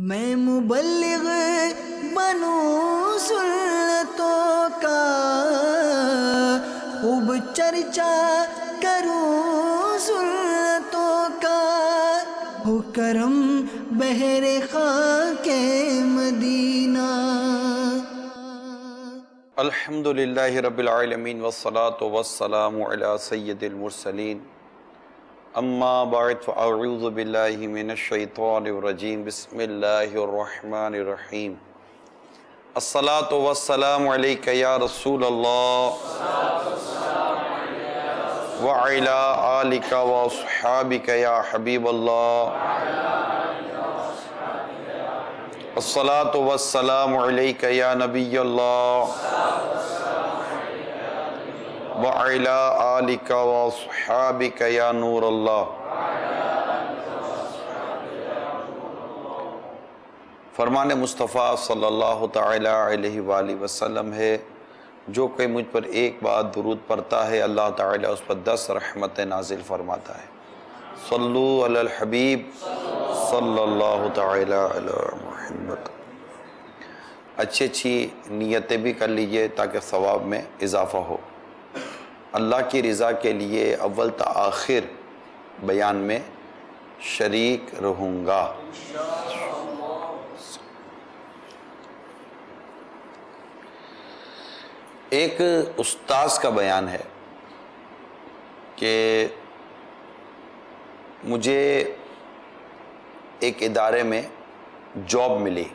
میں مبلغ بنوں سنتوں کا، خوب چرچا کروں سنتوں کا، ہو کرم بہر خاک مدینہ۔ الحمدللہ رب العالمین والصلاة والسلام علی سید المرسلین، اما بعد فاعوذ باللہ من الشیطان الرجیم، بسم اللہ الرحمن الرحیم۔ الصلاة والسلام علیک یا رسول اللہ وعلی آلک واصحابک یا حبیب اللہ۔ الصلاة والسلام علیک یا نبی اللہ وعلی آلک واصحابک یا نور اللہ۔ فرمان مصطفیٰ صلی اللہ تعالی علیہ وآلہ وسلم ہے، جو کوئی مجھ پر ایک بار درود پڑھتا ہے اللہ تعالیٰ اس پر 10 رحمتیں نازل فرماتا ہے۔ صلو علی الحبیب صلی اللہ تعالی علی محمد۔ اچھی اچھی نیتیں بھی کر لیجئے تاکہ ثواب میں اضافہ ہو۔ اللہ کی رضا کے لیے اول تا آخر بیان میں شریک رہوں گا۔ ایک استاذ کا بیان ہے کہ مجھے ایک ادارے میں جاب ملی،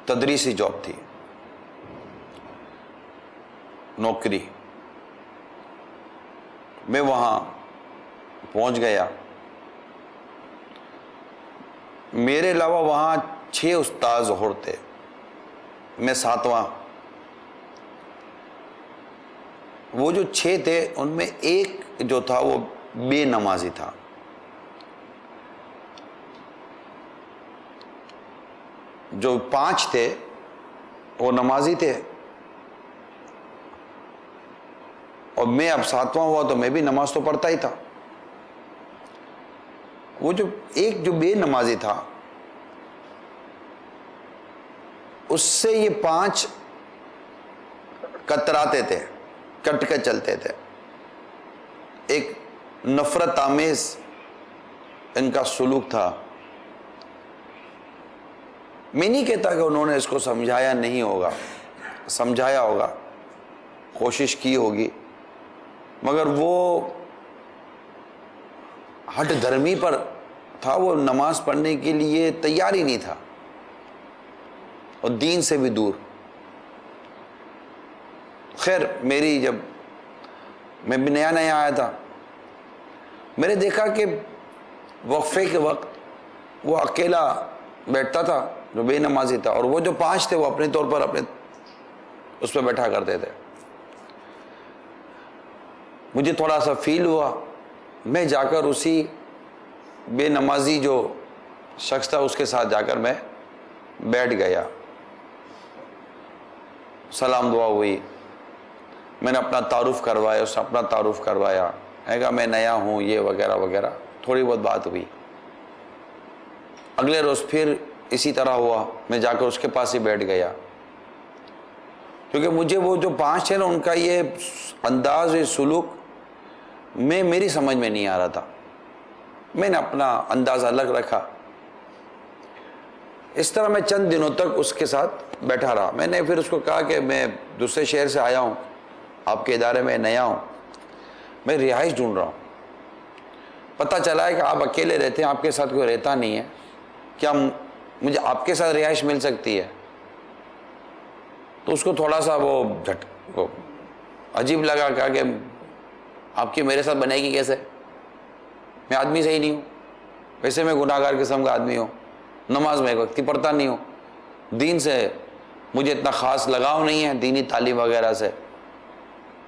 تدریسی جاب تھی، نوکری۔ میں وہاں پہنچ گیا، میرے علاوہ وہاں 6 استاذ اور تھے، میں 7واں۔ وہ جو 6 تھے ان میں ایک جو تھا وہ بے نمازی تھا۔ جو 5 تھے وہ نمازی تھے، اور میں اب 7واں ہوا تو میں بھی نماز تو پڑھتا ہی تھا۔ وہ جو ایک جو بے نمازی تھا اس سے یہ 5 کتراتے تھے، کٹ کے چلتے تھے۔ ایک نفرت آمیز ان کا سلوک تھا۔ میں نہیں کہتا کہ انہوں نے اس کو سمجھایا نہیں ہوگا، سمجھایا ہوگا، کوشش کی ہوگی، مگر وہ ہٹ دھرمی پر تھا، وہ نماز پڑھنے کے لیے تیار ہی نہیں تھا، اور دین سے بھی دور۔ خیر میری جب میں بھی نیا نیا آیا تھا، میں نے دیکھا کہ وقفے کے وقت وہ اکیلا بیٹھتا تھا جو بے نمازی تھا، اور وہ جو 5 تھے وہ اپنے طور پر اپنے اس پہ بیٹھا کرتے تھے۔ مجھے تھوڑا سا فیل ہوا، میں جا کر اسی بے نمازی جو شخص تھا اس کے ساتھ جا کر میں بیٹھ گیا۔ سلام دعا ہوئی، میں نے اپنا تعارف کروایا، اس نے اپنا تعارف کروایا، ہے کہا میں نیا ہوں یہ وغیرہ وغیرہ، تھوڑی بہت بات ہوئی۔ اگلے روز پھر اسی طرح ہوا، میں جا کر اس کے پاس ہی بیٹھ گیا، کیونکہ مجھے وہ جو 5 ہیں نا ان کا یہ انداز، یہ سلوک میری سمجھ میں نہیں آ رہا تھا۔ میں نے اپنا انداز الگ رکھا۔ اس طرح میں چند دنوں تک اس کے ساتھ بیٹھا رہا۔ میں نے پھر اس کو کہا کہ میں دوسرے شہر سے آیا ہوں، آپ کے ادارے میں نیا ہوں، میں رہائش ڈھونڈ رہا ہوں۔ پتہ چلا ہے کہ آپ اکیلے رہتے ہیں، آپ کے ساتھ کوئی رہتا نہیں ہے، کیا مجھے آپ کے ساتھ رہائش مل سکتی ہے؟ تو اس کو تھوڑا سا وہ عجیب لگا، کہا کہ آپ کی میرے ساتھ بنے گی کیسے؟ میں آدمی صحیح نہیں ہوں، ویسے میں گناہ گار قسم کا آدمی ہوں، نماز میں ایک وقت ہی پڑھتا نہیں ہوں، دین سے مجھے اتنا خاص لگاؤ نہیں ہے، دینی تعلیم وغیرہ سے،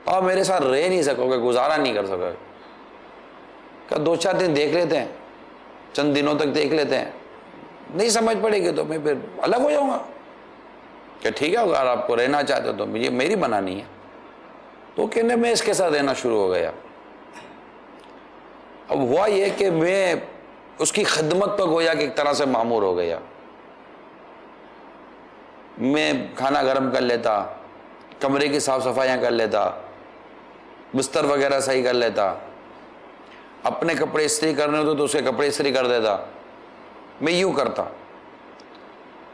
اور میرے ساتھ رہ نہیں سکو گے، گزارا نہیں کر سکو گے۔ کہ 2-4 دن دیکھ لیتے ہیں، چند دنوں تک دیکھ لیتے ہیں، نہیں سمجھ پڑے گی تو میں پھر الگ ہو جاؤں گا۔ کہ ٹھیک ہے اگر آپ کو رہنا چاہتے ہو تو مجھے میری بنانی ہے۔ تو کہنے میں اس کے ساتھ رہنا شروع ہو گیا۔ اب ہوا یہ کہ میں اس کی خدمت پر گویا کہ ایک طرح سے معمور ہو گیا. میں کھانا گرم کر لیتا، کمرے کی صاف صفائیاں کر لیتا، بستر وغیرہ صحیح کر لیتا، اپنے کپڑے استری کرنے ہوتے تو اس کے کپڑے استری کر دیتا. میں یوں کرتا،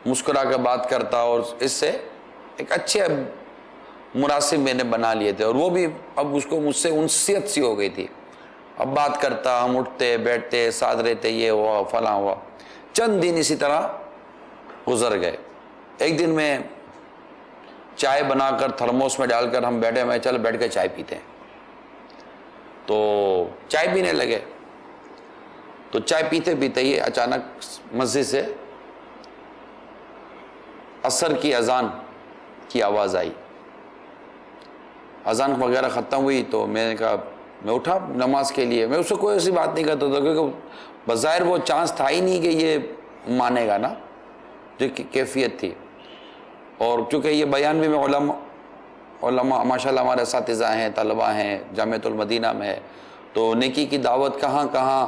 مسکرا کے بات کرتا، اور اس سے ایک اچھے مناسب میں نے بنا لیے تھے. اور وہ بھی اب اس کو مجھ سے انسیت سی ہو گئی تھی. اب بات کرتا، ہم اٹھتے بیٹھتے ساتھ رہتے، یہ ہوا فلاں ہوا. چند دن اسی طرح گزر گئے. ایک دن میں چائے بنا کر تھرموس میں ڈال کر ہم بیٹھے، میں چل بیٹھ کے چائے پیتے ہیں. تو چائے پینے لگے. تو چائے پیتے پیتے ہی اچانک مسجد سے عصر کی اذان کی آواز آئی. اذان وغیرہ ختم ہوئی تو میں نے کہا، میں اٹھا نماز کے لیے. میں اس سے کوئی ایسی بات نہیں کرتا تھا کیونکہ بظاہر وہ چانس تھا ہی نہیں کہ یہ مانے گا نا، جو کیفیت تھی. اور چونکہ یہ بیان بھی میں علماء ماشاءاللہ ہمارے اساتذہ ہیں، طلبہ ہیں، جامعۃ المدینہ میں ہے، تو نیکی کی دعوت کہاں کہاں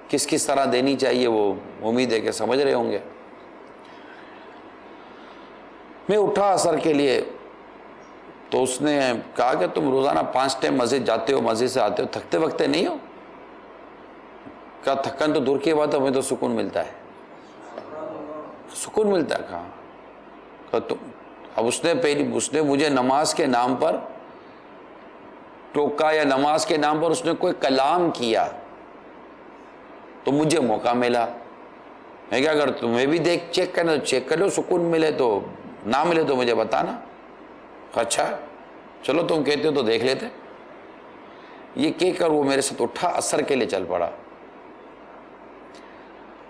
کس کس طرح دینی چاہیے وہ امید ہے کہ سمجھ رہے ہوں گے. میں اٹھا عصر کے لیے، تو اس نے کہا کہ تم روزانہ 5 ٹائم مسجد جاتے ہو، مسجد سے آتے ہو، تھکتے وقتے نہیں ہو؟ کہا تھکن تو دور کی بات ہے، ہمیں تو سکون ملتا ہے. سکون ملتا ہے کہاں؟ اب اس نے مجھے نماز کے نام پر ٹوکا، یا نماز کے نام پر اس نے کوئی کلام کیا تو مجھے موقع ملا. میں کیا اگر تمہیں بھی چیک کرنا تو چیک کر لو، سکون ملے تو، نہ ملے تو مجھے بتانا. اچھا چلو تم کہتے ہو تو دیکھ لیتے. یہ کہہ کر وہ میرے ساتھ اٹھا، عصر کے لیے چل پڑا.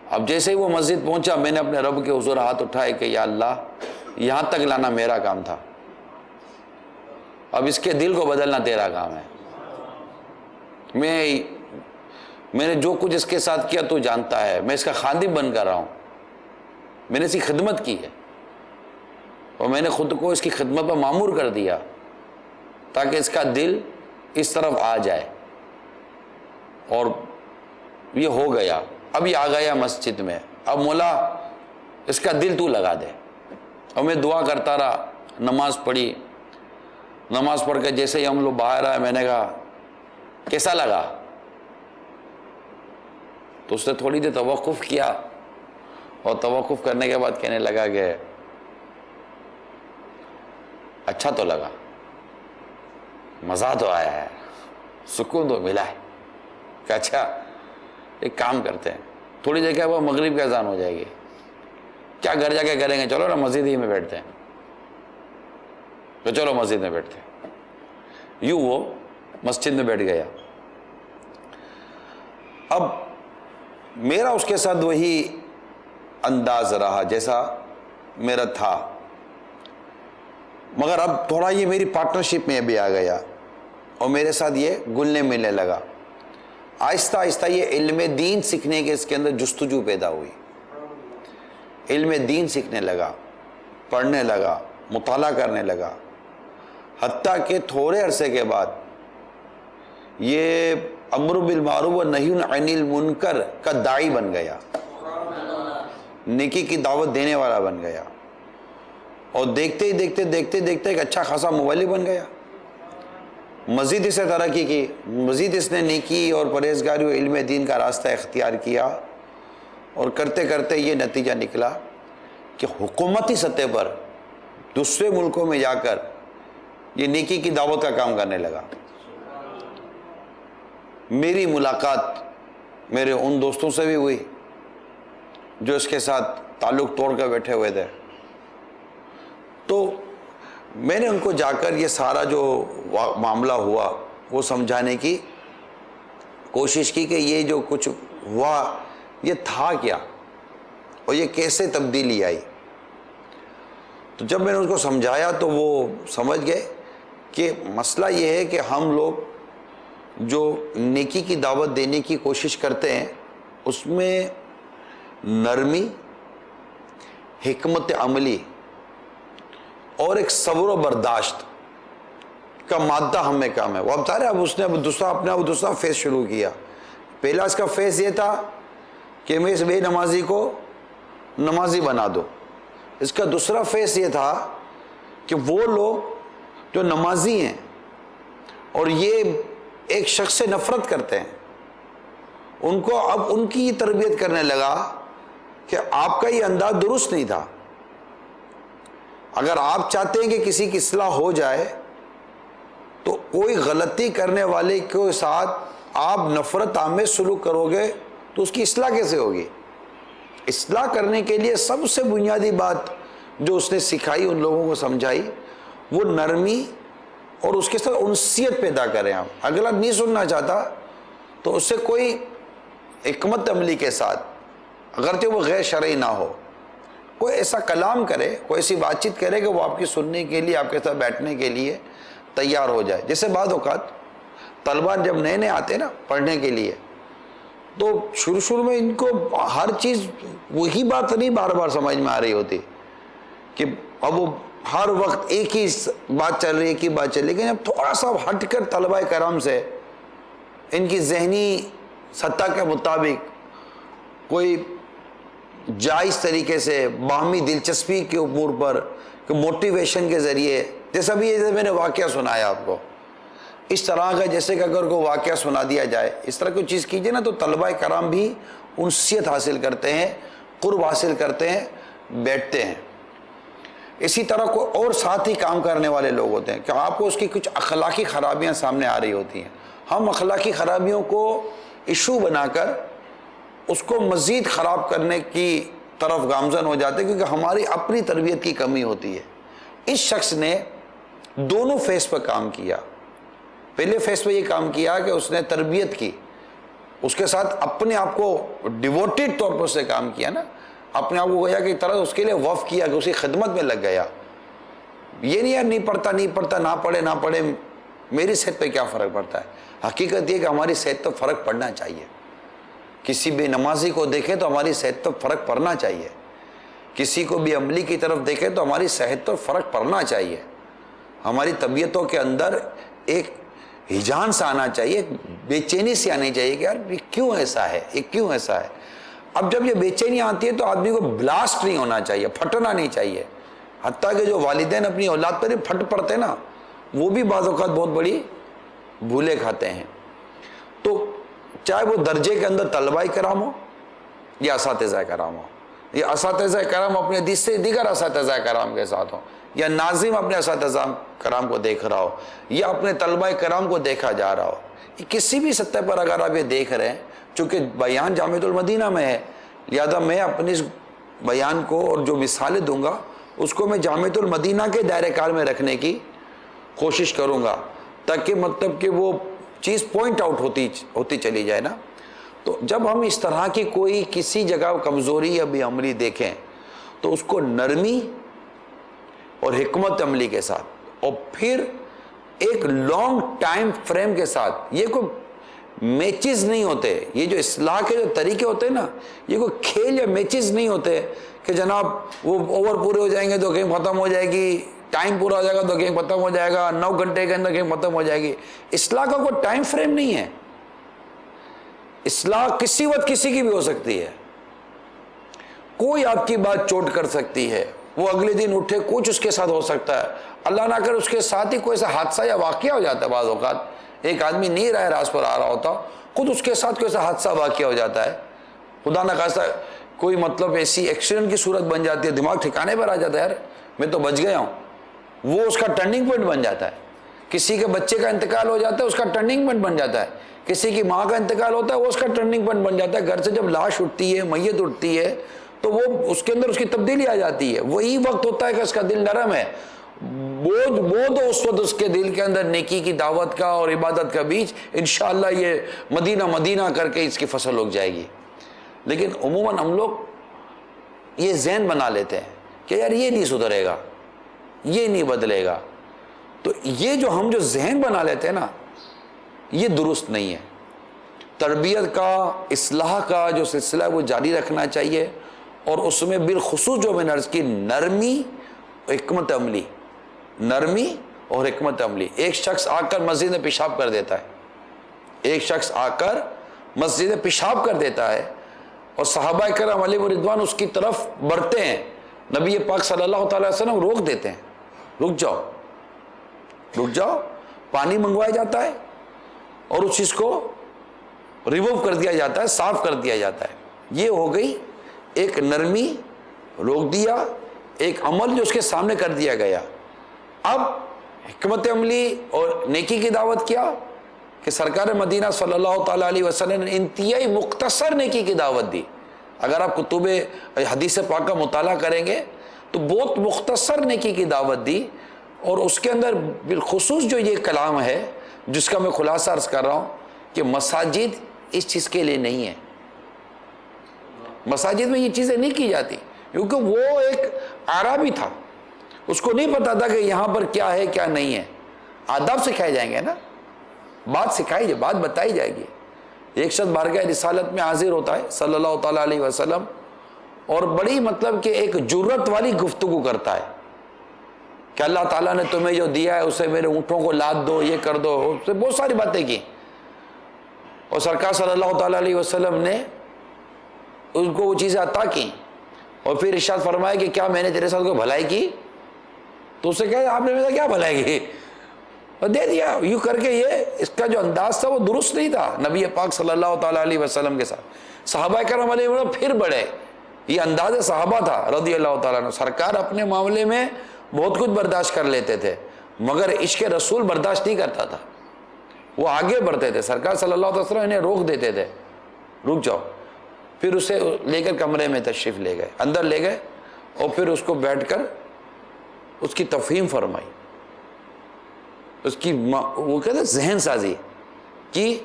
اب جیسے ہی وہ مسجد پہنچا، میں نے اپنے رب کے حضور ہاتھ اٹھائے کہ یا اللہ، یہاں تک لانا میرا کام تھا، اب اس کے دل کو بدلنا تیرا کام ہے. میں نے جو کچھ اس کے ساتھ کیا تو جانتا ہے، میں اس کا خادم بن کر رہا ہوں. میں نے اس کی خدمت کی ہے، اور میں نے خود کو اس کی خدمت پر معمور کر دیا تاکہ اس کا دل اس طرف آ جائے. اور یہ ہو گیا. اب یہ آ گیا مسجد میں. اب مولا اس کا دل تو لگا دے. اور میں دعا کرتا رہا. نماز پڑھی. نماز پڑھ کے جیسے ہی ہم لوگ باہر آئے، میں نے کہا کیسا لگا؟ تو اس نے تھوڑی دیر توقف کیا، اور توقف کرنے کے بعد کہنے لگا کہ اچھا تو لگا، مزہ تو آیا ہے، سکون تو ملا ہے. کہ اچھا ایک کام کرتے ہیں، تھوڑی دیر کے بعد مغرب کی اذان ہو جائے گی، کیا گھر جا کے کریں گے، چلو نا مسجد ہی میں بیٹھتے ہیں. تو چلو مسجد میں بیٹھتے ہیں. یوں وہ مسجد میں بیٹھ گیا. اب میرا اس کے ساتھ وہی انداز رہا جیسا میرا تھا، مگر اب تھوڑا یہ میری پارٹنرشپ میں بھی آ گیا، اور میرے ساتھ یہ گلنے ملنے لگا. آہستہ آہستہ یہ علم دین سیکھنے کے اس کے اندر جستجو پیدا ہوئی. علم دین سیکھنے لگا، پڑھنے لگا، مطالعہ کرنے لگا، حتیٰ کہ تھوڑے عرصے کے بعد یہ امر بالمعروف و نہی عن المنکر کا داعی بن گیا، نیکی کی دعوت دینے والا بن گیا. اور دیکھتے ہی دیکھتے ایک اچھا خاصا مبلغ بن گیا. مزید اسے ترقی کی، مزید اس نے نیکی اور پرہیزگاری و علم دین کا راستہ اختیار کیا، اور کرتے کرتے یہ نتیجہ نکلا کہ حکومتی سطح پر دوسرے ملکوں میں جا کر یہ نیکی کی دعوت کا کام کرنے لگا. میری ملاقات میرے ان دوستوں سے بھی ہوئی جو اس کے ساتھ تعلق توڑ کر بیٹھے ہوئے تھے. تو میں نے ان کو جا کر یہ سارا جو معاملہ ہوا وہ سمجھانے کی کوشش کی کہ یہ جو کچھ ہوا یہ تھا کیا، اور یہ کیسے تبدیلی آئی. تو جب میں نے ان کو سمجھایا تو وہ سمجھ گئے کہ مسئلہ یہ ہے کہ ہم لوگ جو نیکی کی دعوت دینے کی کوشش کرتے ہیں اس میں نرمی، حکمت عملی اور ایک صبر و برداشت کا مادہ ہمیں کام ہے. وہ اب بتا رہے اب اس نے دوسرا فیز شروع کیا. پہلا اس کا فیز یہ تھا کہ میں اس بے نمازی کو نمازی بنا دوں. اس کا دوسرا فیس یہ تھا کہ وہ لوگ جو نمازی ہیں اور یہ ایک شخص سے نفرت کرتے ہیں، ان کو اب ان کی یہ تربیت کرنے لگا کہ آپ کا یہ انداز درست نہیں تھا. اگر آپ چاہتے ہیں کہ کسی کی اصلاح ہو جائے تو کوئی غلطی کرنے والے کے ساتھ آپ نفرت آمیز سلوک کرو گے تو اس کی اصلاح کیسے ہوگی؟ اصلاح کرنے کے لیے سب سے بنیادی بات جو اس نے سکھائی، ان لوگوں کو سمجھائی، وہ نرمی اور اس کے ساتھ انسیت پیدا کریں. آپ اگلا نہیں سننا چاہتا تو اس سے کوئی حکمت عملی کے ساتھ، اگرچہ وہ غیر شرعی نہ ہو، کوئی ایسا کلام کرے، کوئی ایسی بات چیت کرے کہ وہ آپ کی سننے کے لیے، آپ کے ساتھ بیٹھنے کے لیے تیار ہو جائے. جیسے بعض اوقات طلباء جب نئے نئے آتے نا پڑھنے کے لیے تو شروع میں ان کو ہر چیز وہی بات نہیں بار بار سمجھ میں آ رہی ہوتی کہ اب وہ ہر وقت ایک ہی بات چل رہی ہے، ایک ہی بات چل رہی ہے. لیکن اب تھوڑا سا ہٹ کر طلباء کرام سے ان کی ذہنی سطح کے مطابق کوئی جائز طریقے سے باہمی دلچسپی کے امور پر موٹیویشن کے ذریعے، جیسا بھی یہ میں نے واقعہ سنایا آپ کو، اس طرح کا جیسے کہ اگر کوئی واقعہ سنا دیا جائے، اس طرح کوئی چیز کیجئے نا تو طلباء کرام بھی انسیت حاصل کرتے ہیں، قرب حاصل کرتے ہیں، بیٹھتے ہیں. اسی طرح کوئی اور ساتھ ہی کام کرنے والے لوگ ہوتے ہیں کہ آپ کو اس کی کچھ اخلاقی خرابیاں سامنے آ رہی ہوتی ہیں. ہم اخلاقی خرابیوں کو ایشو بنا کر اس کو مزید خراب کرنے کی طرف گامزن ہو جاتے ہیں کیونکہ ہماری اپنی تربیت کی کمی ہوتی ہے. اس شخص نے دونوں فیس پر کام کیا. پہلے فیس پہ یہ کام کیا کہ اس نے تربیت کی، اس کے ساتھ اپنے آپ کو ڈیووٹیڈ طور پر اس نے کام کیا نا، اپنے آپ کو گویا کہ طرح اس کے لیے وقف کیا کہ اس کی خدمت میں لگ گیا. یہ نہیں یار نہیں پڑھتا نہ پڑھے میری صحت پہ کیا فرق پڑتا ہے. حقیقت یہ کہ ہماری صحت پر فرق پڑنا چاہیے. کسی بے نمازی کو دیکھیں تو ہماری صحت پر فرق پڑنا چاہیے. کسی کو بھی عملی کی طرف دیکھیں تو ہماری صحت پر فرق پڑنا چاہیے. ہماری طبیعتوں کے اندر ایک ہجان سا آنا چاہیے، بے چینی سے آنی چاہیے کہ یار یہ کیوں ایسا ہے، یہ کیوں ایسا ہے. اب جب یہ بے چینی آتی ہے تو آدمی کو بلاسٹ نہیں ہونا چاہیے، پھٹنا نہیں چاہیے. حتیٰ کہ جو والدین اپنی اولاد پر پھٹ پڑتے نا، وہ بھی بعض اوقات بہت بڑی بھولے کھاتے ہیں. تو چاہے وہ درجے کے اندر طلباء کرام ہو یا اساتذہ کرام ہو، یا اساتذہ کرام اپنے دیگر اساتذہ کرام کے ساتھ ہوں، یا ناظم اپنے اساتذہ کرام کو دیکھ رہا ہو، یا اپنے طلباء کرام کو دیکھا جا رہا ہو. کسی بھی سطح پر اگر آپ یہ دیکھ رہے ہیں، چونکہ بیان جامعۃ المدینہ میں ہے، لہذا میں اپنے اس بیان کو اور جو مثالیں دوں گا اس کو میں جامعۃ المدینہ کے دائرہ کار میں رکھنے کی کوشش کروں گا تاکہ مطلب کہ وہ چیز پوائنٹ آؤٹ ہوتی چلی جائے نا. تو جب ہم اس طرح کی کوئی کسی جگہ کمزوری یا بے عملی دیکھیں تو اس کو نرمی اور حکمت عملی کے ساتھ اور پھر ایک لانگ ٹائم فریم کے ساتھ، یہ کوئی میچز نہیں ہوتے، یہ جو اصلاح کے جو طریقے ہوتے ہیں نا، یہ کوئی کھیل یا میچز نہیں ہوتے کہ جناب وہ اوور پورے ہو جائیں گے تو گیم ختم ہو جائے گی، ٹائم پورا ہو جائے گا تو گیم ختم ہو جائے گا، 9 گھنٹے کے اندر گیم ختم ہو جائے گی. اصلاح کا کوئی ٹائم فریم نہیں ہے. اصلاح کسی وقت کسی کی بھی ہو سکتی ہے. کوئی آپ کی بات چوٹ کر سکتی ہے، وہ اگلے دن اٹھے کچھ اس کے ساتھ ہو سکتا ہے، اللہ نہ کرے اس کے ساتھ ہی کوئی ایسا حادثہ یا واقعہ ہو جاتا ہے. بعض اوقات ایک آدمی نہیں راہ راست پر آ رہا ہوتا، خود اس کے ساتھ کوئی ایسا حادثہ واقعہ ہو جاتا ہے، خدا نہ خواستہ کوئی مطلب ایسی ایکسیڈنٹ کی صورت بن جاتی ہے، دماغ ٹھکانے پر آ جاتا ہے، یار میں تو بچ گیا ہوں، وہ اس کا ٹرننگ پوائنٹ بن جاتا ہے. کسی کے بچے کا انتقال ہو جاتا ہے، اس کا ٹرننگ پوائنٹ بن جاتا ہے. کسی کی ماں کا انتقال ہوتا ہے، وہ اس کا ٹرننگ پوائنٹ بن جاتا ہے. گھر سے جب لاش اٹھتی ہے، میت اٹھتی ہے تو وہ اس کے اندر اس کی تبدیلی آ جاتی ہے. وہی وقت ہوتا ہے کہ اس کا دل نرم ہے، بوجھ تو اس وقت اس کے دل کے اندر نیکی کی دعوت کا اور عبادت کا بیج انشاءاللہ یہ مدینہ کر کے اس کی فصل اگ جائے گی. لیکن عموماً ہم لوگ یہ ذہن بنا لیتے ہیں کہ یار یہ نہیں سدھرے گا، یہ نہیں بدلے گا. تو یہ جو ہم جو ذہن بنا لیتے ہیں نا، یہ درست نہیں ہے. تربیت کا، اصلاح کا جو سلسلہ ہے وہ جاری رکھنا چاہیے، اور اس میں بالخصوص جو میں نے عرض کی نرمی اور حکمت عملی، نرمی اور حکمت عملی. ایک شخص آ کر مسجد میں پیشاب کر دیتا ہے، ایک شخص آ کر مسجد میں پیشاب کر دیتا ہے اور صحابہ کرام علیہ رضوان اس کی طرف بڑھتے ہیں، نبی پاک صلی اللہ تعالی وسلم روک دیتے ہیں، رک جاؤ رک جاؤ، پانی منگوایا جاتا ہے اور اس چیز کو ریموو کر دیا جاتا ہے، صاف کر دیا جاتا ہے۔ یہ ہو گئی ایک نرمی، روک دیا، ایک عمل جو اس کے سامنے کر دیا گیا۔ اب حکمت عملی اور نیکی کی دعوت کیا کہ سرکار مدینہ صلی اللہ تعالیٰ علیہ وسلم نے انتہائی مختصر نیکی کی دعوت دی۔ اگر آپ کتب حدیث پاک کا مطالعہ کریں گے تو بہت مختصر نیکی کی دعوت دی، اور اس کے اندر بالخصوص جو یہ کلام ہے جس کا میں خلاصہ عرض کر رہا ہوں کہ مساجد اس چیز کے لیے نہیں ہے، مساجد میں یہ چیزیں نہیں کی جاتی، کیونکہ وہ ایک عربی تھا، اس کو نہیں پتا تھا کہ یہاں پر کیا ہے کیا نہیں ہے۔ آداب سکھائے جائیں گے نا، بات سکھائی جائے، بات بتائی جائے گی۔ ایک شخص بارگاہ رسالت میں حاضر ہوتا ہے صلی اللہ تعالیٰ علیہ وسلم، اور بڑی مطلب کہ ایک جرت والی گفتگو کرتا ہے کہ اللہ تعالیٰ نے تمہیں جو دیا ہے اسے میرے اونٹوں کو لاد دو، یہ کر دو، اس سے بہت ساری باتیں کی، اور سرکار صلی اللہ تعالیٰ علیہ وسلم نے ان کو وہ چیزیں عطا کی، اور پھر ارشاد فرمایا کہ کیا میں نے تیرے ساتھ کوئی بھلائی کی؟ تو اسے کہا آپ نے میرے ساتھ کیا بھلائی کی؟ اور دے دیا یوں کر کے۔ یہ اس کا جو انداز تھا وہ درست نہیں تھا نبی پاک صلی اللہ تعالیٰ علیہ وسلم کے ساتھ۔ صحابہ کرام علیہ وسلم پھر بڑھے، یہ انداز صحابہ تھا رضی اللہ تعالیٰ عنہ۔ سرکار اپنے معاملے میں بہت کچھ برداشت کر لیتے تھے، مگر عشق رسول برداشت نہیں کرتا تھا، وہ آگے بڑھتے تھے۔ سرکار صلی اللہ علیہ وسلم انہیں روک دیتے تھے، رک جاؤ۔ پھر اسے لے کر کمرے میں تشریف لے گئے، اندر لے گئے، اور پھر اس کو بیٹھ کر اس کی تفہیم فرمائی، اس کی وہ کہتے ہیں ذہن سازی کی،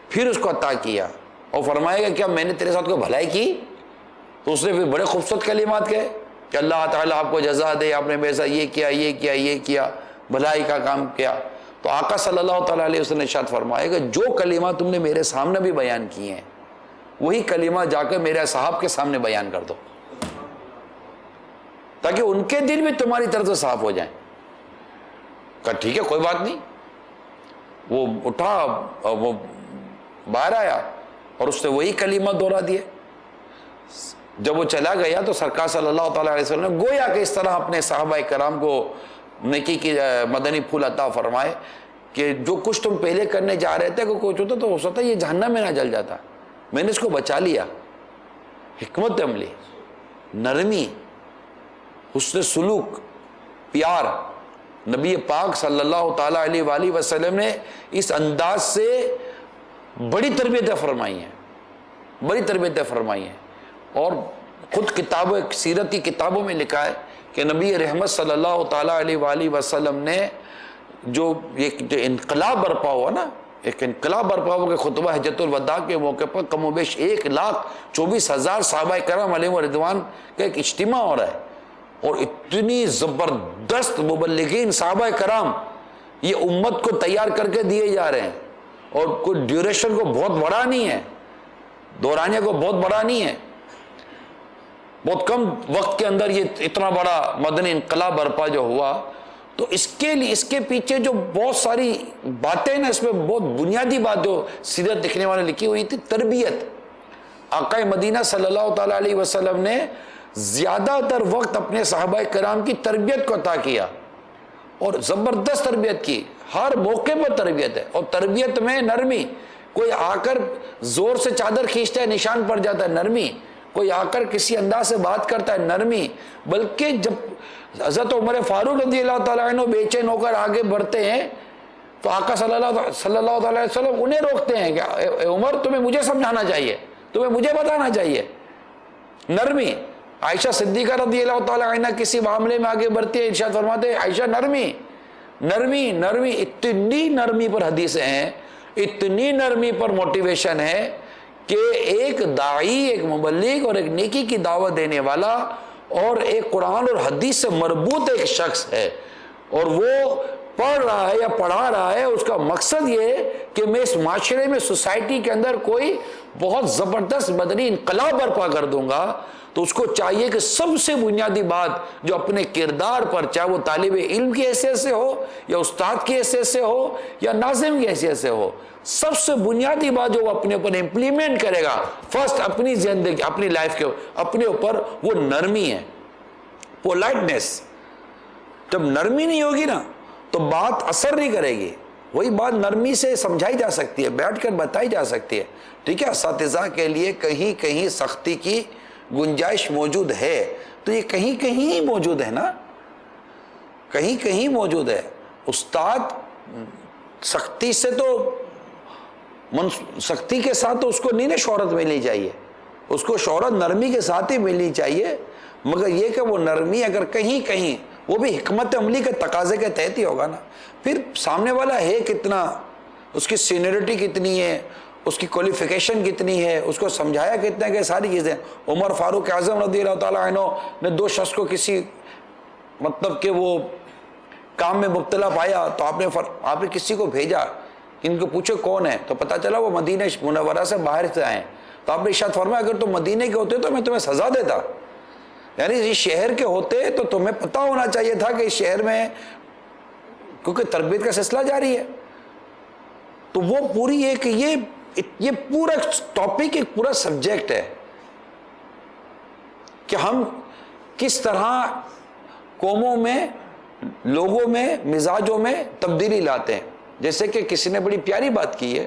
پھر اس کو عطا کیا اور فرمایا کہ کیا میں نے تیرے ساتھ کوئی بھلائی کی؟ تو اس نے پھر بڑے خوبصورت کلمات کہے کہ اللہ تعالیٰ آپ کو جزا دے، آپ نے میرے ساتھ یہ کیا یہ کیا یہ کیا، بھلائی کا کام کیا۔ تو آقا صلی اللہ تعالیٰ علیہ وسلم نے ارشاد فرمایا کہ جو کلمات تم نے میرے سامنے بھی بیان کیے ہیں وہی کلمات جا کر میرے اصحاب کے سامنے بیان کر دو، تاکہ ان کے دل بھی تمہاری طرف سے صاف ہو جائیں۔ کہا ٹھیک ہے کوئی بات نہیں۔ وہ اٹھا، وہ باہر آیا اور اس نے وہی کلمات دہرا دیے۔ جب وہ چلا گیا تو سرکار صلی اللہ تعالیٰ علیہ وسلم نے گویا کہ اس طرح اپنے صحابہ کرام کو نیکی کی مدنی پھول عطا فرمائے کہ جو کچھ تم پہلے کرنے جا رہے تھے کہ کچھ ہوتا تو ہو سکتا یہ جہنم میں نہ جل جاتا، میں نے اس کو بچا لیا۔ حکمت عملی، نرمی، حسن سلوک، پیار، نبی پاک صلی اللہ تعالیٰ علیہ وآلہ وسلم نے اس انداز سے بڑی تربیتیں فرمائی ہیں، بڑی تربیتیں فرمائی ہیں۔ اور خود کتابوں، سیرت کی کتابوں میں لکھا ہے کہ نبی رحمت صلی اللہ تعالیٰ علیہ وآلہ وسلم نے جو انقلاب برپا ہوا نا، ایک انقلاب برپا ہوا کہ خطبہ حجۃ الوداع کے موقع پر کم و بیش 1,24,000 صحابہ کرام علیہ رضوان کا ایک اجتماع ہو رہا ہے، اور اتنی زبردست مبلغین صحابہ کرام یہ امت کو تیار کر کے دیے جا رہے ہیں، اور کوئی ڈیوریشن کو بہت بڑا نہیں ہے، دورانیہ کو بہت بڑا نہیں ہے، بہت کم وقت کے اندر یہ اتنا بڑا مدنی انقلاب برپا جو ہوا۔ تو اس کے لیے، اس کے پیچھے جو بہت ساری باتیں نا، اس میں بہت بنیادی بات جو سیرت لکھنے والے لکھی ہوئی تھی، تربیت۔ آقا مدینہ صلی اللہ تعالیٰ علیہ وسلم نے زیادہ تر وقت اپنے صحابہ کرام کی تربیت کو عطا کیا، اور زبردست تربیت کی، ہر موقع پر تربیت ہے، اور تربیت میں نرمی، کوئی آ کر زور سے چادر کھینچتا ہے نشان پڑ جاتا ہے، نرمی، کوئی آ کر کسی انداز سے بات کرتا ہے، نرمی۔ بلکہ جب حضرت عمر فاروق رضی اللہ تعالیٰ عنہ بے چین ہو کر آگے بڑھتے ہیں تو آقا صلی اللہ تعالیٰ علیہ وسلم انہیں روکتے ہیں کہ اے عمر تمہیں مجھے سمجھانا چاہیے، تمہیں مجھے بتانا چاہیے، نرمی۔ عائشہ صدیقہ رضی اللہ تعالیٰ عنہ کسی معاملے میں آگے بڑھتی ہے، ارشاد فرماتے ہیں عائشہ نرمی نرمی نرمی، اتنی نرمی پر حدیثیں ہیں، اتنی نرمی پر موٹیویشن ہے کہ ایک داعی، ایک مبلغ اور ایک نیکی کی دعوت دینے والا اور ایک قرآن اور حدیث سے مربوط ایک شخص ہے، اور وہ پڑھ رہا ہے یا پڑھا رہا ہے اس کا مقصد یہ ہے کہ میں اس معاشرے میں سوسائٹی کے اندر کوئی بہت زبردست مدنی انقلاب برپا کر دوں گا، تو اس کو چاہیے کہ سب سے بنیادی بات جو اپنے کردار پر، چاہے وہ طالب علم کی حیثیت سے ہو یا استاد کی حیثیت سے ہو یا ناظم کی حیثیت سے ہو، سب سے بنیادی بات جو وہ اپنے اوپر امپلیمنٹ کرے گا فرسٹ اپنی زندگی، اپنی لائف کے اپنے اوپر، وہ نرمی ہے، پولائٹنس۔ جب نرمی نہیں ہوگی نا تو بات اثر نہیں کرے گی، وہی بات نرمی سے سمجھائی جا سکتی ہے، بیٹھ کر بتائی جا سکتی ہے، ٹھیک ہے۔ اساتذہ کے لیے کہیں کہیں سختی کی گنجائش موجود ہے، تو یہ کہیں کہیں موجود ہے نا، کہیں کہیں موجود ہے۔ استاد سختی سے تو سختی کے ساتھ تو اس کو نہیں شہرت ملنی چاہیے، اس کو شہرت نرمی کے ساتھ ہی ملنی چاہیے، مگر یہ کہ وہ نرمی اگر کہیں کہیں، وہ بھی حکمت عملی کے تقاضے کے تحت ہی ہوگا نا۔ پھر سامنے والا ہے کتنا، اس کی سینیورٹی کتنی ہے، اس کی کوالیفیکیشن کتنی ہے، اس کو سمجھایا کتنا ہے، کہ ساری چیزیں۔ عمر فاروق اعظم رضی اللہ تعالیٰ عنہ نے 2 شخص کو کسی مطلب کہ وہ کام میں مبتلا پایا، تو آپ نے کسی کو بھیجا، ان کو پوچھو کون ہے، تو پتا چلا وہ مدینہ منورہ سے باہر سے آئے ہیں، تو آپ نے ارشاد فرمایا اگر تم مدینے کے ہوتے تو میں تمہیں سزا دیتا، یعنی اس شہر کے ہوتے تو تمہیں پتہ ہونا چاہیے تھا کہ اس شہر میں، کیونکہ تربیت کا سلسلہ جاری ہے۔ تو وہ پوری ایک یہ پورا ٹاپک ایک پورا سبجیکٹ ہے کہ ہم کس طرح قوموں میں، لوگوں میں، مزاجوں میں تبدیلی لاتے ہیں۔ جیسے کہ کسی نے بڑی پیاری بات کی ہے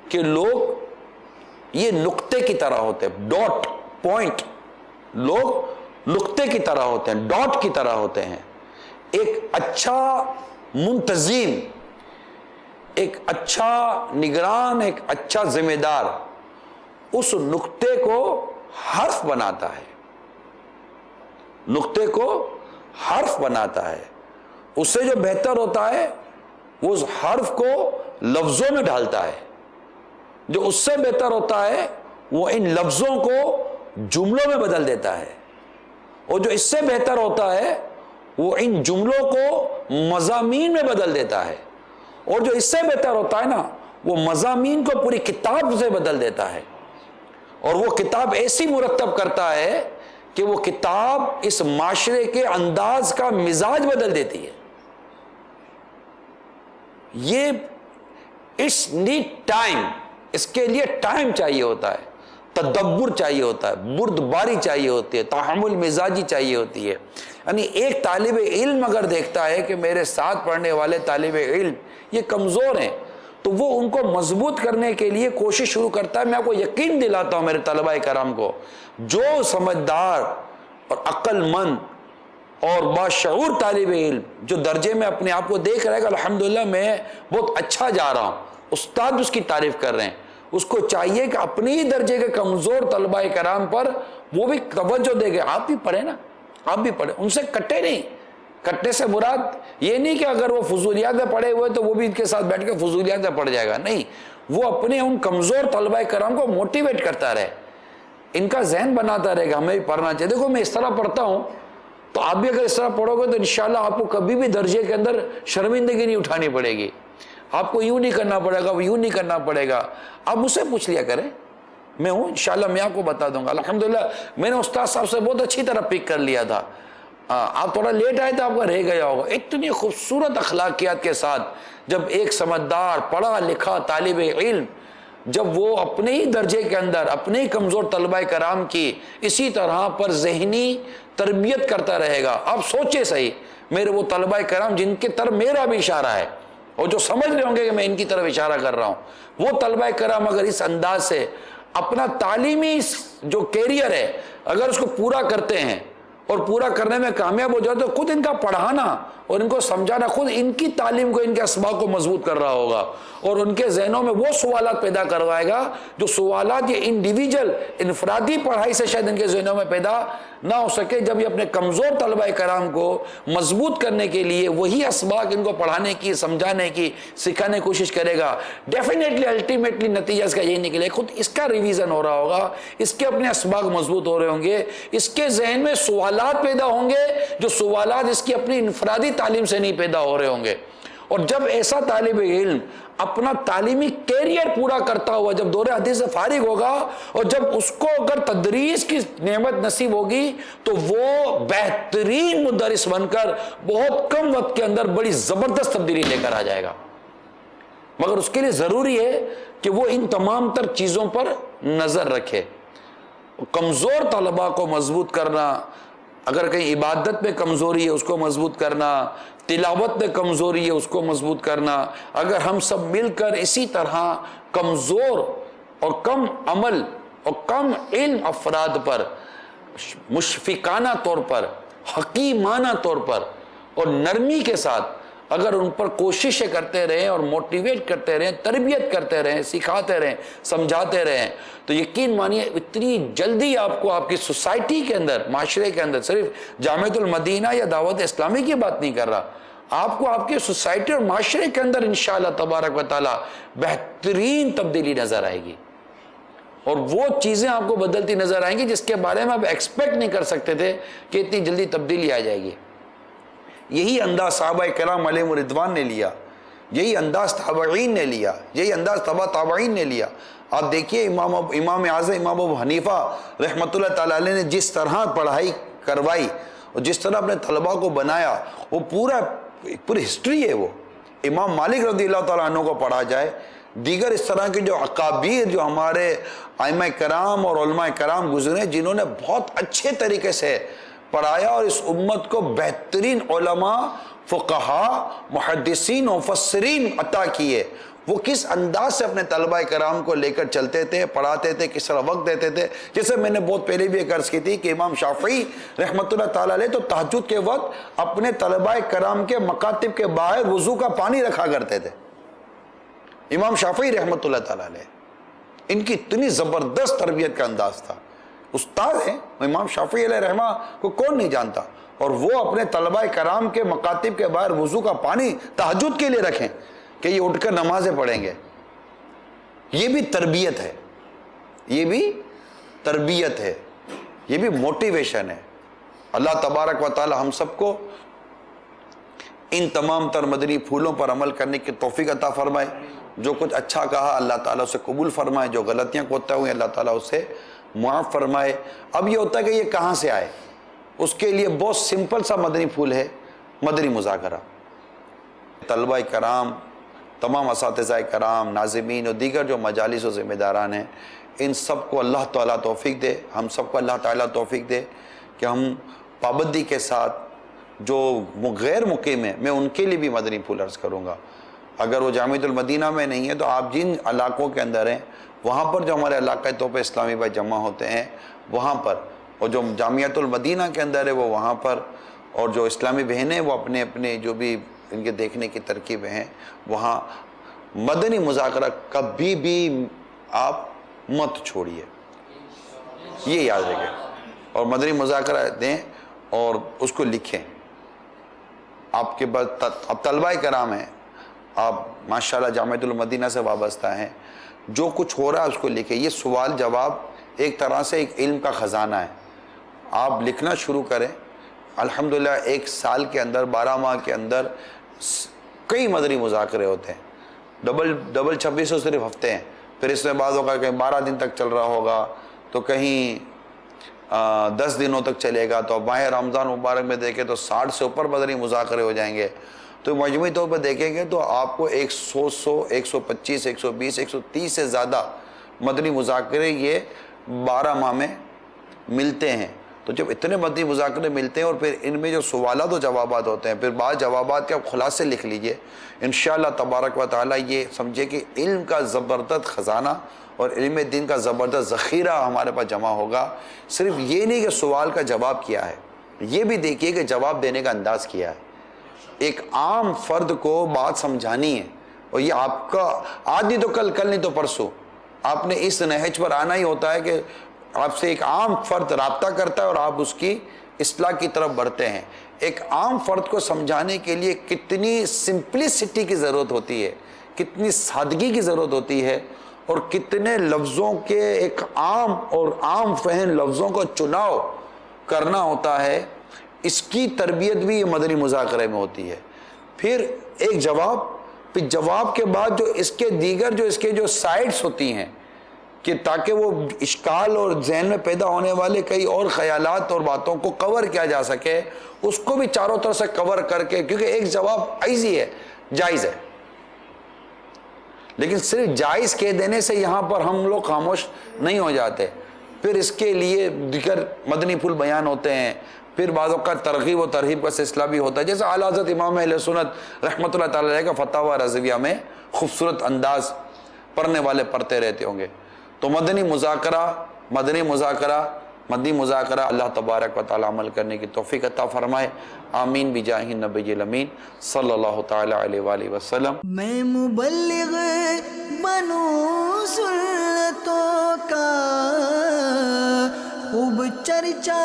کہ لوگ یہ نقطے کی طرح ہوتے ہیں، ڈاٹ پوائنٹ، لوگ نقطے کی طرح ہوتے ہیں، ڈاٹ کی طرح ہوتے ہیں۔ ایک اچھا منتظم، ایک اچھا نگران، ایک اچھا ذمہ دار اس نقطے کو حرف بناتا ہے، نقطے کو حرف بناتا ہے۔ اس سے جو بہتر ہوتا ہے وہ اس حرف کو لفظوں میں ڈالتا ہے، جو اس سے بہتر ہوتا ہے وہ ان لفظوں کو جملوں میں بدل دیتا ہے، اور جو اس سے بہتر ہوتا ہے وہ ان جملوں کو مضامین میں بدل دیتا ہے، اور جو اس سے بہتر ہوتا ہے نا وہ مضامین کو پوری کتاب سے بدل دیتا ہے، اور وہ کتاب ایسی مرتب کرتا ہے کہ وہ کتاب اس معاشرے کے انداز کا مزاج بدل دیتی ہے۔ یہ اس نیڈ ٹائم، اس کے لیے ٹائم چاہیے ہوتا ہے، تدبر چاہیے ہوتا ہے، بردباری چاہیے ہوتی ہے، تحمل مزاجی چاہیے ہوتی ہے۔ یعنی ایک طالب علم اگر دیکھتا ہے کہ میرے ساتھ پڑھنے والے طالب علم یہ کمزور ہیں، تو وہ ان کو مضبوط کرنے کے لیے کوشش شروع کرتا ہے۔ میں آپ کو یقین دلاتا ہوں میرے طلبہ کرام کو، جو سمجھدار اور عقل مند اور باشعور طالب علم جو درجے میں اپنے آپ کو دیکھ رہا ہے کہ الحمدللہ میں بہت اچھا جا رہا ہوں، استاد بھی اس کی تعریف کر رہے ہیں، اس کو چاہیے کہ اپنی درجے کے کمزور طلبہ کرام پر وہ بھی توجہ دے گئے۔ آپ بھی پڑھیں نا، آپ بھی پڑھیں، ان سے کٹے نہیں۔ کٹنے سے مراد یہ نہیں کہ اگر وہ فضولیات میں پڑھے ہوئے تو وہ بھی ان کے ساتھ بیٹھ کے فضولیات میں پڑھ جائے گا، نہیں، وہ اپنے ان کمزور طلبہ کرام کو موٹیویٹ کرتا رہے، ان کا ذہن بناتا رہے گا ہمیں بھی پڑھنا چاہیے۔ دیکھو میں اس طرح پڑھتا ہوں تو آپ بھی اگر اس طرح پڑھو گے تو انشاءاللہ آپ کو کبھی بھی درجے کے اندر شرمندگی نہیں اٹھانی پڑے گی، آپ کو یوں نہیں کرنا پڑے گا، یوں نہیں کرنا پڑے گا۔ آپ مجھ سے پوچھ لیا کریں، میں ہوں انشاءاللہ، میں آپ کو بتا دوں گا۔ الحمدللہ میں نے استاد صاحب سے بہت اچھی طرح پک کر لیا تھا، آپ تھوڑا لیٹ آئے تو آپ کا رہ گیا ہوگا۔ اتنی خوبصورت اخلاقیات کے ساتھ جب ایک سمجھدار پڑھا لکھا طالب علم جب وہ اپنے ہی درجے کے اندر اپنے ہی کمزور طلبہ کرام کی اسی طرح پر ذہنی تربیت کرتا رہے گا، آپ سوچے صحیح، میرے وہ طلبہ کرام جن کی طرف میرا بھی اشارہ ہے اور جو سمجھ رہے ہوں گے کہ میں ان کی طرف اشارہ کر رہا ہوں، وہ طلبہ کرام اگر اس انداز سے اپنا تعلیمی جو کیریئر ہے اگر اس کو پورا کرتے ہیں اور پورا کرنے میں کامیاب ہو جائے تو خود ان کا پڑھانا اور ان کو سمجھانا خود ان کی تعلیم کو، ان کے اسباق کو مضبوط کر رہا ہوگا، اور ان کے ذہنوں میں وہ سوالات پیدا کروائے گا جو سوالات یہ انڈیویجل انفرادی پڑھائی سے شاید ان کے ذہنوں میں پیدا نہ ہو سکے۔ جب یہ اپنے کمزور طلبہ کرام کو مضبوط کرنے کے لیے وہی اسباق ان کو پڑھانے کی، سمجھانے کی، سکھانے کی کوشش کرے گا، ڈیفینیٹلی الٹیمیٹلی نتیجہ اس کا یہی نکلے، خود اس کا ریویژن ہو رہا ہوگا، اس کے اپنے اسباق مضبوط ہو رہے ہوں گے، اس کے ذہن میں سوالات پیدا ہوں گے جو سوالات اس کی اپنی انفرادی تعلیم سے نہیں پیدا ہو رہے ہوں گے۔ اور جب ایسا طالب علم اپنا تعلیمی کیریئر پورا کرتا ہوا جب دور حدیث سے فارغ ہوگا اور جب اس کو اگر تدریس کی نعمت نصیب ہوگی تو وہ بہترین مدرس بن کر بہت کم وقت کے اندر بڑی زبردست تبدیلی لے کر آ جائے گا. مگر اس کے لیے ضروری ہے کہ وہ ان تمام تر چیزوں پر نظر رکھے. کمزور طلباء کو مضبوط کرنا، اگر کہیں عبادت میں کمزوری ہے اس کو مضبوط کرنا، تلاوت میں کمزوری ہے اس کو مضبوط کرنا، اگر ہم سب مل کر اسی طرح کمزور اور کم عمل اور کم علم افراد پر مشفقانہ طور پر، حکیمانہ طور پر اور نرمی کے ساتھ اگر ان پر کوششیں کرتے رہیں اور موٹیویٹ کرتے رہیں، تربیت کرتے رہیں، سکھاتے رہیں، سمجھاتے رہیں، تو یقین مانیے اتنی جلدی آپ کو آپ کی سوسائٹی کے اندر، معاشرے کے اندر، صرف جامعۃ المدینہ یا دعوت اسلامی کی بات نہیں کر رہا، آپ کو آپ کی سوسائٹی اور معاشرے کے اندر انشاءاللہ تبارک و تعالی بہترین تبدیلی نظر آئے گی. اور وہ چیزیں آپ کو بدلتی نظر آئیں گی جس کے بارے میں آپ ایکسپیکٹ نہیں کر سکتے تھے کہ اتنی جلدی تبدیلی آ جائے گی. یہی انداز صحابہ کرام علیہم رضوان نے لیا، یہی انداز تابعین نے لیا، یہی انداز تبع تابعین نے لیا. آپ دیکھیے امام اعظم امام ابو حنیفہ رحمۃ اللہ تعالی علیہ نے جس طرح پڑھائی کروائی اور جس طرح اپنے طلباء کو بنایا، وہ پوری ہسٹری ہے. وہ امام مالک رضی اللہ تعالیٰ عنہ کو پڑھا جائے، دیگر اس طرح کے جو اکابیر جو ہمارے ائمہ کرام اور علماء کرام گزرے جنہوں نے بہت اچھے طریقے سے پڑھایا اور اس امت کو بہترین علماء، فقہاء، محدثین، مفسرین عطا کیے، وہ کس انداز سے اپنے طلباء کرام کو لے کر چلتے تھے، پڑھاتے تھے، کس طرح وقت دیتے تھے. جیسے میں نے بہت پہلے بھی ایک عرض کی تھی کہ امام شافعی رحمۃ اللہ تعالیٰ علیہ تو تہجد کے وقت اپنے طلباء کرام کے مکاتب کے باہر وضو کا پانی رکھا کرتے تھے. امام شافعی رحمۃ اللہ تعالیٰ علیہ، ان کی اتنی زبردست تربیت کا انداز تھا. استاد ہیں امام شافعی علیہ رحمہ کو کون نہیں جانتا، اور وہ اپنے طلباء کرام کے مکاتب کے باہر وضو کا پانی تہجد کے لیے رکھیں کہ یہ اٹھ کر نمازیں پڑھیں گے. یہ بھی تربیت ہے، یہ بھی تربیت ہے، یہ بھی موٹیویشن ہے. اللہ تبارک و تعالی ہم سب کو ان تمام تر مدنی پھولوں پر عمل کرنے کی توفیق عطا فرمائے. جو کچھ اچھا کہا اللہ تعالیٰ اسے قبول فرمائے، جو غلطیاں کوتا ہوئے اللہ تعالیٰ اسے معاف فرمائے. اب یہ ہوتا ہے کہ یہ کہاں سے آئے، اس کے لیے بہت سمپل سا مدنی پھول ہے، مدنی مذاکرہ. طلبہ کرام، تمام اساتذہ کرام، ناظمین اور دیگر جو مجالس و ذمہ داران ہیں، ان سب کو اللہ تعالیٰ توفیق دے، ہم سب کو اللہ تعالیٰ توفیق دے کہ ہم پابندی کے ساتھ جو غیر مقیم ہیں، میں ان کے لیے بھی مدنی پھول عرض کروں گا. اگر وہ جامعۃ المدینہ میں نہیں ہے تو آپ جن علاقوں کے اندر ہیں وہاں پر جو ہمارے علاقۂ طور پہ اسلامی بھائی جمع ہوتے ہیں وہاں پر، اور جو جامعۃ المدینہ کے اندر ہے وہ وہاں پر، اور جو اسلامی بہنیں وہ اپنے اپنے جو بھی ان کے دیکھنے کی ترکیبیں ہیں وہاں مدنی مذاکرہ کبھی بھی آپ مت چھوڑیے، یہ یاد رکھیں. اور مدنی مذاکرہ دیں اور اس کو لکھیں. آپ کے بعد اب طلبہ کرام ہیں، آپ ماشاءاللہ جامعۃ المدینہ سے وابستہ ہیں، جو کچھ ہو رہا ہے اس کو لکھیں. یہ سوال جواب ایک طرح سے ایک علم کا خزانہ ہے. آپ لکھنا شروع کریں. الحمدللہ ایک سال کے اندر 12 ماہ کے اندر کئی مدنی مذاکرے ہوتے ہیں. ڈبل 2600 صرف ہفتے ہیں، پھر اس میں بعض ہوگا کہیں 12 دن تک چل رہا ہوگا، تو کہیں 10 دنوں تک چلے گا. تو اب ماہ رمضان مبارک میں دیکھیں تو 60 سے اوپر مدنی مذاکرے ہو جائیں گے. تو مجموعی طور پر دیکھیں گے تو آپ کو 100 125 120 130 سے زیادہ مدنی مذاکرے یہ 12 ماہ میں ملتے ہیں. تو جب اتنے مدنی مذاکرے ملتے ہیں اور پھر ان میں جو سوالات و جوابات ہوتے ہیں، پھر بعض جوابات کے آپ خلاصے لکھ لیجئے، انشاءاللہ تبارک و تعالی یہ سمجھے کہ علم کا زبردست خزانہ اور علم دین کا زبردست ذخیرہ ہمارے پاس جمع ہوگا. صرف یہ نہیں کہ سوال کا جواب کیا ہے، یہ بھی دیکھیے کہ جواب دینے کا انداز کیا ہے. ایک عام فرد کو بات سمجھانی ہے، اور یہ آپ کا آج نہیں تو کل، کل نہیں تو پرسوں آپ نے اس نہج پر آنا ہی ہوتا ہے کہ آپ سے ایک عام فرد رابطہ کرتا ہے اور آپ اس کی اصلاح کی طرف بڑھتے ہیں. ایک عام فرد کو سمجھانے کے لیے کتنی سمپلسٹی کی ضرورت ہوتی ہے، کتنی سادگی کی ضرورت ہوتی ہے، اور کتنے لفظوں کے ایک عام اور عام فہم لفظوں کو چناؤ کرنا ہوتا ہے. اس کی تربیت بھی یہ مدنی مذاکرے میں ہوتی ہے. پھر ایک جواب، پھر جواب کے بعد جو اس کے دیگر جو اس کے جو سائڈز ہوتی ہیں کہ تاکہ وہ اشکال اور ذہن میں پیدا ہونے والے کئی اور خیالات اور باتوں کو کور کیا جا سکے، اس کو بھی چاروں طرف سے کور کر کے، کیونکہ ایک جواب عیزی ہے، جائز ہے، لیکن صرف جائز کہہ دینے سے یہاں پر ہم لوگ خاموش نہیں ہو جاتے، پھر اس کے لیے دیگر مدنی پھول بیان ہوتے ہیں، پھر بعضوں کا ترغیب و ترہیب کا سلسلہ بھی ہوتا ہے، جیسے اعلیٰ حضرت امام اہل سنت رحمۃ اللہ تعالی علیہ کا فتاوی رضویہ میں خوبصورت انداز پڑھنے والے پڑھتے رہتے ہوں گے۔ تو مدنی مذاکرہ اللہ تبارک و تعالی عمل کرنے کی توفیق عطا فرمائے، آمین بجاہ نبی الامین صلی اللہ تعالی علیہ وآلہ وسلم۔ میں مبلغ بنوں سنتوں کا، خوب چرچا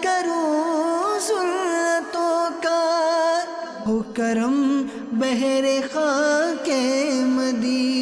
کروں سنتوں کا، ہو کرم بہر خاک مدینہ۔